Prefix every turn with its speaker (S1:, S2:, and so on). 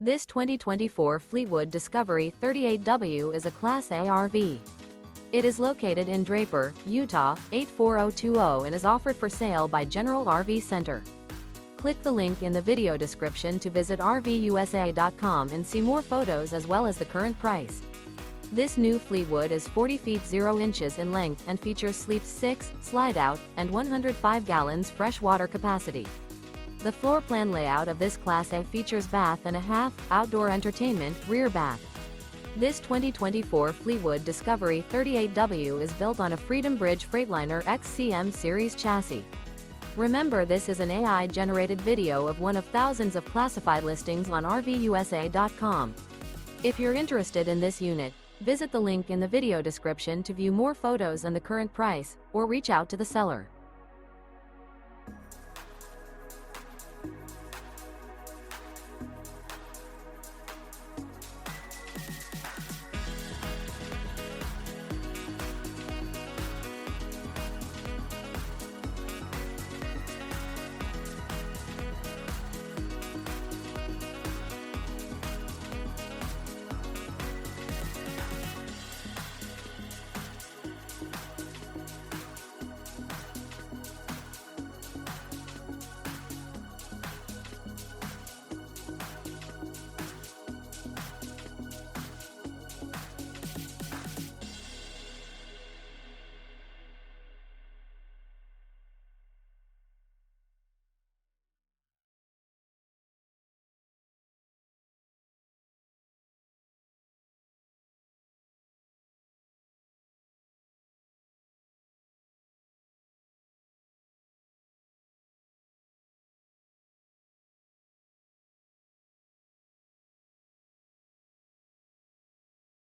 S1: This 2024 Fleetwood Discovery 38W is a Class A RV. It is located in Draper, Utah, 84020 and is offered for sale by General RV Center. Click the link in the video description to visit RVUSA.com and see more photos as well as the current price. This new Fleetwood is 40 feet 0 inches in length and features sleep 6, slide-out, and 105 gallons fresh water capacity. The floor plan layout of this Class A features bath and a half, outdoor entertainment, rear bath. This 2024 Fleetwood Discovery 38W is built on a Freedom Bridge Freightliner XCM series chassis. Remember, this is an AI-generated video of one of thousands of classified listings on RVUSA.com. If you're interested in this unit, visit the link in the video description to view more photos and the current price, or reach out to the seller.